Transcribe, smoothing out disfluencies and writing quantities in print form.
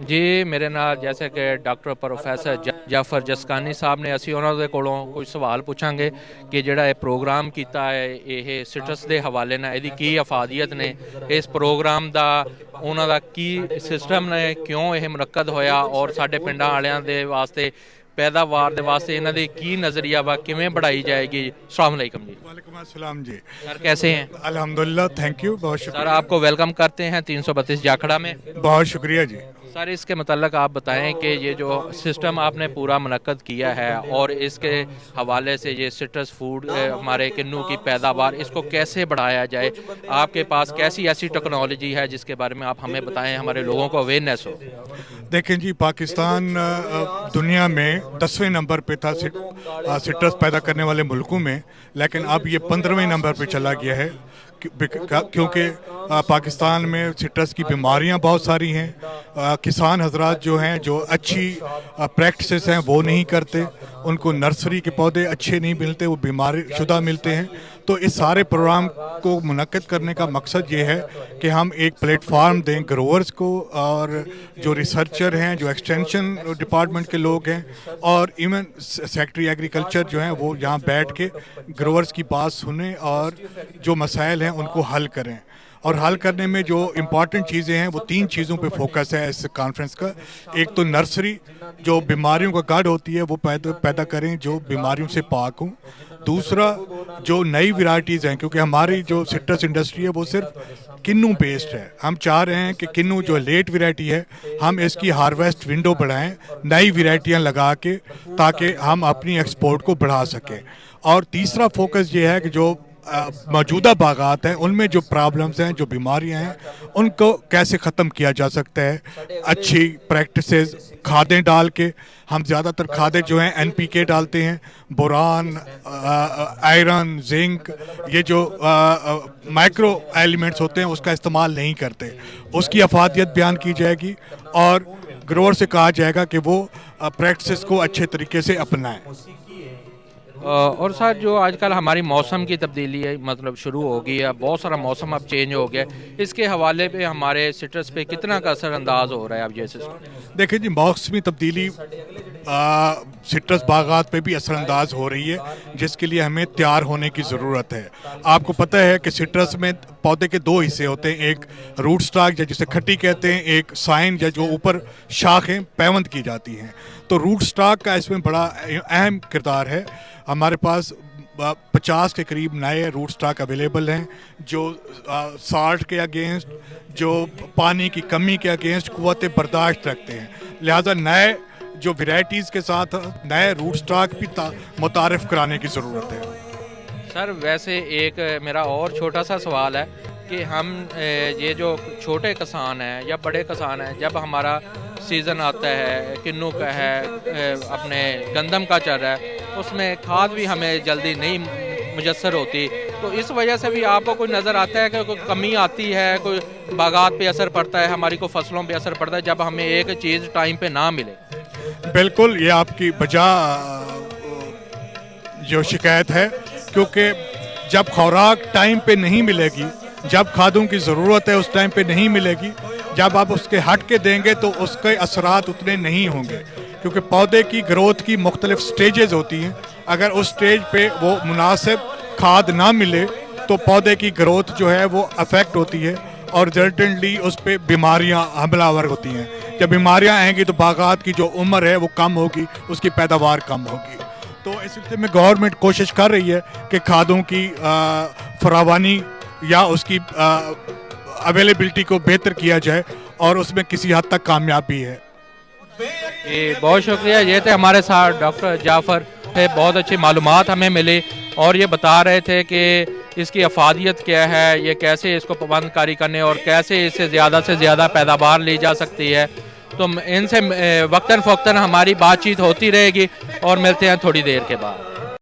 ਜੀ ਮੇਰੇ ਨਾਲ ਜੈਸੇ ਕਿ ਡਾਕਟਰ ਪ੍ਰੋਫੈਸਰ ਜਾਫਰ ਜਸਕਾਨੀ ਸਾਹਿਬ ਨੇ, ਅਸੀਂ ਉਹਨਾਂ ਦੇ ਕੋਲੋਂ ਕੁਝ ਸਵਾਲ ਪੁੱਛਾਂਗੇ ਕਿ ਜਿਹੜਾ ਇਹ ਪ੍ਰੋਗਰਾਮ ਕੀਤਾ ਹੈ ਇਹ ਸਿਟਰਸ ਦੇ ਹਵਾਲੇ ਨਾਲ ਇਹਦੀ ਕੀ ਅਫਾਦੀਅਤ ਨੇ, ਇਸ ਪ੍ਰੋਗਰਾਮ ਦਾ ਉਹਨਾਂ ਦਾ ਕੀ ਸਿਸਟਮ ਨੇ, ਕਿਉਂ ਇਹ ਮੁਨੱਕਦ ਹੋਇਆ ਔਰ ਸਾਡੇ ਪਿੰਡਾਂ ਵਾਲਿਆਂ ਦੇ ਵਾਸਤੇ पैदावार के वास्ते इन्हों की की नज़रिया वा किवें बढ़ाई जाएगी। अस्सलाम वालेकुम जी। वालेकुम अस्सलाम जी। सर कैसे हैं? अल्हम्दुलिल्लाह, थैंक यू, बहुत शुक्रिया। सर आपको वेलकम करते हैं 332 जाखड़ा में। बहुत शुक्रिया जी। सर इसके मतलब आप बताएं कि ये जो सिस्टम आपने पूरा मुनक्कद किया है और इसके हवाले से ये सिट्रस फूड हमारे किन्नू की पैदावार इसको कैसे बढ़ाया जाए, आपके पास कैसी ऐसी टेक्नोलॉजी है जिसके बारे में आप हमें बताएं, हमारे लोगों को अवेयरनेस हो। देखें जी, पाकिस्तान दुनिया में 10वें नंबर पे था सिट्रस पैदा करने वाले मुल्कों में, लेकिन अब ये 15वें नंबर पे चला गया है क्योंकि पाकिस्तान में सिट्रस की बीमारियां बहुत सारी हैं। किसान हजरात जो हैं, जो अच्छी प्रैक्टिसेस हैं वो नहीं करते, उनको नर्सरी के पौधे अच्छे नहीं मिलते, वो बीमारी शुदा मिलते हैं। तो इस सारे प्रोग्राम को मुनक्कद करने का मकसद ये है कि हम एक प्लेटफार्म दें ग्रोवर्स को, और जो रिसर्चर हैं, जो एक्सटेंशन डिपार्टमेंट के लोग हैं और इवन सेक्रेटरी एग्रीकल्चर जो हैं, वो यहाँ बैठ के ग्रोवर्स की बात सुने और जो मसाइल हैं उनको हल करें। और हल करने में जो इम्पॉर्टेंट चीज़ें हैं वो 3 चीज़ों पे फोकस है इस कॉन्फ्रेंस का। एक तो नर्सरी, जो बीमारियों का गढ़ होती है वो पैदा करें जो बीमारियों से पाक हों। दूसरा, जो नई वैरायटीज़ हैं, क्योंकि हमारी जो सिट्रस इंडस्ट्री है वो सिर्फ किन्नू बेस्ड है। हम चाह रहे हैं कि किन्नू जो लेट वैरायटी है, हम इसकी हार्वेस्ट विंडो बढ़ाएं, नई वैरायटियाँ लगा के, ताकि हम अपनी एक्सपोर्ट को बढ़ा सकें। और तीसरा फोकस ये है कि जो मौजूदा बागात हैं उनमें जो प्रॉब्लम्स हैं, जो बीमारियां हैं, उनको कैसे ख़त्म किया जा सकता है। अच्छी प्रैक्टिसेस, खादें डाल के, हम ज़्यादातर खादें जो हैं NPK डालते हैं, बोरान, आयरन, जिंक, ये जो माइक्रो एलिमेंट्स होते हैं उसका इस्तेमाल नहीं करते। उसकी अफादियत बयान की जाएगी और ग्रोवर से कहा जाएगा कि वो प्रैक्टिसेस को अच्छे तरीके से अपनाएं। और सर जो आजकल हमारी मौसम की तब्दीली है, मतलब शुरू हो गई है, बहुत सारा मौसम अब चेंज हो गया, इसके हवाले पे हमारे सिट्रस पे कितना का असर अंदाज हो रहा है अब ये सिस्टम? देखिए जी, मौसमी तब्दीली सिट्रस बागात पे भी असरअंदाज हो रही है, जिसके लिए हमें तैयार होने की ज़रूरत है। आपको पता है कि सिट्रस में पौधे के 2 हिस्से होते हैं, एक रूट स्टॉक या जिसे खट्टी कहते हैं, एक साइन या जो ऊपर शाखें पैवंद की जाती हैं। तो रूट स्टॉक का इसमें बड़ा अहम किरदार है। हमारे पास 50 के करीब नए रूट स्टॉक अवेलेबल हैं जो साल्ट के अगेंस्ट, जो पानी की कमी के अगेंस्ट क़ुव्वत बर्दाश्त रखते हैं। लिहाजा नए जो वैरायटीज़ के साथ नए रूट स्टॉक भी मुतारिफ कराने की ज़रूरत है। सर वैसे एक मेरा और छोटा सा सवाल है कि हम ये जो छोटे किसान हैं या बड़े किसान हैं, जब हमारा सीज़न आता है, किन्नू का है, अपने गंदम का चल रहा है, उसमें खाद भी हमें जल्दी नहीं मुयस्सर होती, तो इस वजह से भी आपको कोई नज़र आता है कि कोई कमी आती है, कोई बागात पे असर पड़ता है, हमारी को फसलों पे असर पड़ता है जब हमें एक चीज़ टाइम पे ना मिले? बिल्कुल, ये आपकी बजा जो शिकायत है, क्योंकि जब खुराक टाइम पे नहीं मिलेगी, जब खादों की ज़रूरत है उस टाइम पे नहीं मिलेगी, जब आप उसके हट के देंगे तो उसके असरात उतने नहीं होंगे, क्योंकि पौधे की ग्रोथ की मुख्तलिफ स्टेजेस होती हैं। अगर उस स्टेज पे वो मुनासिब खाद ना मिले तो पौधे की ग्रोथ जो है वो अफेक्ट होती है और रिजल्टेंटली उस पर बीमारियाँ हमलावर होती हैं। जब बीमारियाँ आएंगी तो बागात की जो उम्र है वो कम होगी, उसकी पैदावार कम होगी। तो इस सिलसिले में गवर्नमेंट कोशिश कर रही है कि खादों की फरावानी या उसकी अवेलेबिलिटी को बेहतर किया जाए, और उसमें किसी हद तक कामयाब भी है। ये बहुत शुक्रिया। ये थे हमारे साथ डॉक्टर जाफ़र थे, बहुत अच्छी मालूमात हमें मिली और ये बता रहे थे कि इसकी अफादियत क्या है, ये कैसे इसको पाबंदकारी करने और कैसे इससे ज़्यादा से ज़्यादा पैदावार ली जा सकती है। तो इनसे वक्तन फ़ौक्तन हमारी बातचीत होती रहेगी और मिलते हैं थोड़ी देर के बाद।